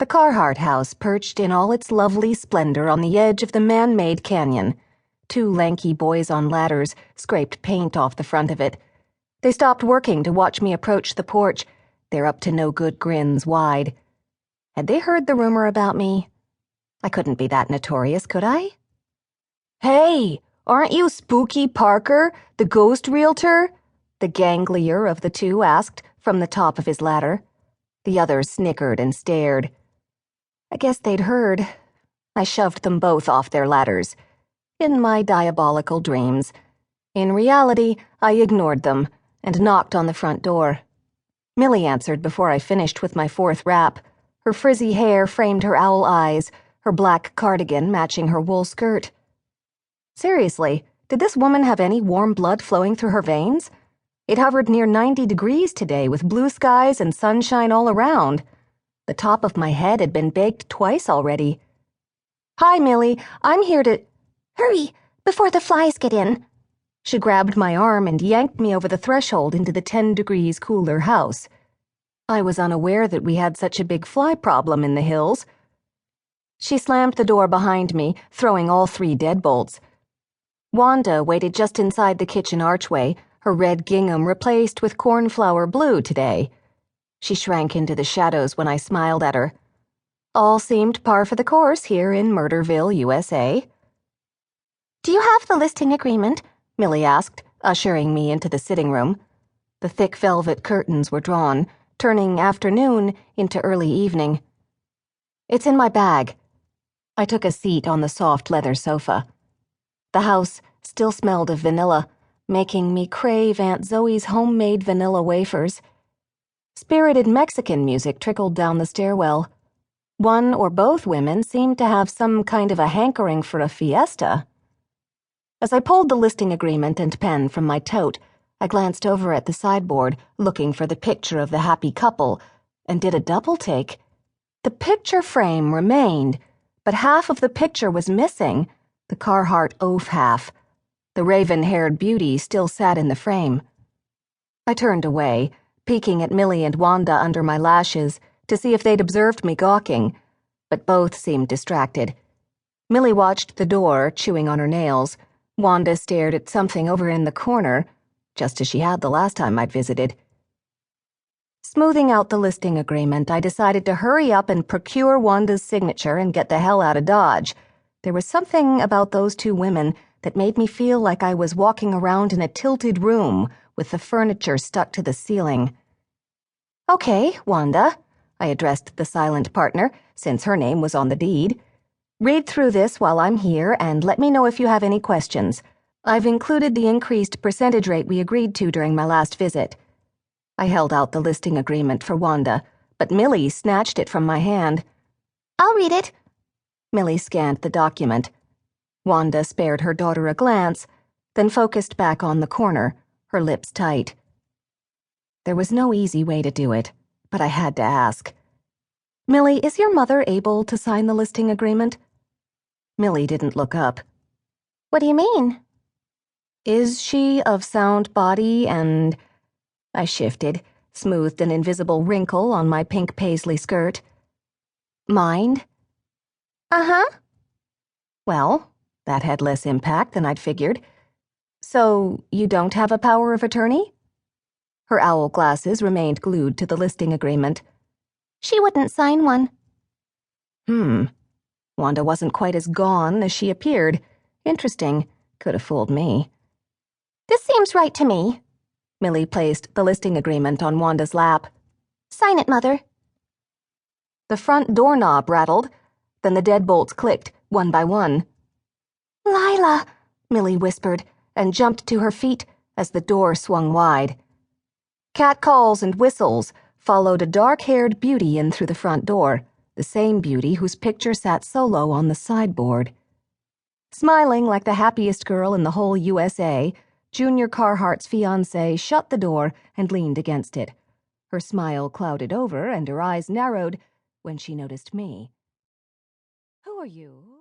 The Carhart house perched in all its lovely splendor on the edge of the man-made canyon. Two lanky boys on ladders scraped paint off the front of it. They stopped working to watch me approach the porch, their up-to-no-good grins wide. Had they heard the rumor about me? I couldn't be that notorious, could I? "Hey, aren't you Spooky Parker, the ghost realtor?" the ganglier of the two asked from the top of his ladder. The others snickered and stared. I guess they'd heard. I shoved them both off their ladders. In my diabolical dreams. In reality, I ignored them and knocked on the front door. Millie answered before I finished with my fourth rap. Her frizzy hair framed her owl eyes, her black cardigan matching her wool skirt. Seriously, did this woman have any warm blood flowing through her veins? It hovered near 90 degrees today with blue skies and sunshine all around. The top of my head had been baked twice already. "Hi, Millie. I'm here to—" "Hurry, before the flies get in." She grabbed my arm and yanked me over the threshold into the 10 degrees cooler house. I was unaware that we had such a big fly problem in the hills. She slammed the door behind me, throwing all 3 deadbolts. Wanda waited just inside the kitchen archway, her red gingham replaced with cornflower blue today. She shrank into the shadows when I smiled at her. All seemed par for the course here in Murderville, USA. "Do you have the listing agreement?" Millie asked, ushering me into the sitting room. The thick velvet curtains were drawn, turning afternoon into early evening. "It's in my bag." I took a seat on the soft leather sofa. The house still smelled of vanilla, making me crave Aunt Zoe's homemade vanilla wafers. Spirited Mexican music trickled down the stairwell. One or both women seemed to have some kind of a hankering for a fiesta. As I pulled the listing agreement and pen from my tote, I glanced over at the sideboard, looking for the picture of the happy couple, and did a double take. The picture frame remained, but half of the picture was missing, the Carhart oaf half. The raven-haired beauty still sat in the frame. I turned away, peeking at Millie and Wanda under my lashes to see if they'd observed me gawking, but both seemed distracted. Millie watched the door, chewing on her nails. Wanda stared at something over in the corner, just as she had the last time I'd visited. Smoothing out the listing agreement, I decided to hurry up and procure Wanda's signature and get the hell out of Dodge. There was something about those 2 women that made me feel like I was walking around in a tilted room with the furniture stuck to the ceiling. "Okay, Wanda," I addressed the silent partner, since her name was on the deed. "Read through this while I'm here and let me know if you have any questions. I've included the increased percentage rate we agreed to during my last visit." I held out the listing agreement for Wanda, but Millie snatched it from my hand. "I'll read it." Millie scanned the document. Wanda spared her daughter a glance, then focused back on the corner, her lips tight. There was no easy way to do it, but I had to ask. "Millie, is your mother able to sign the listing agreement?" Millie didn't look up. "What do you mean?" "Is she of sound body and—" I shifted, smoothed an invisible wrinkle on my pink paisley skirt. "Mind?" "Uh-huh." Well, that had less impact than I'd figured. "So, you don't have a power of attorney?" Her owl glasses remained glued to the listing agreement. "She wouldn't sign one." Wanda wasn't quite as gone as she appeared. Interesting. Could have fooled me. "This seems right to me." Millie placed the listing agreement on Wanda's lap. "Sign it, Mother." The front doorknob rattled, then the deadbolts clicked, one by one. "Lila," Millie whispered, and jumped to her feet as the door swung wide. Catcalls and whistles followed a dark-haired beauty in through the front door, the same beauty whose picture sat solo on the sideboard. Smiling like the happiest girl in the whole USA, Junior Carhart's fiancée shut the door and leaned against it. Her smile clouded over and her eyes narrowed when she noticed me. "Who are you?"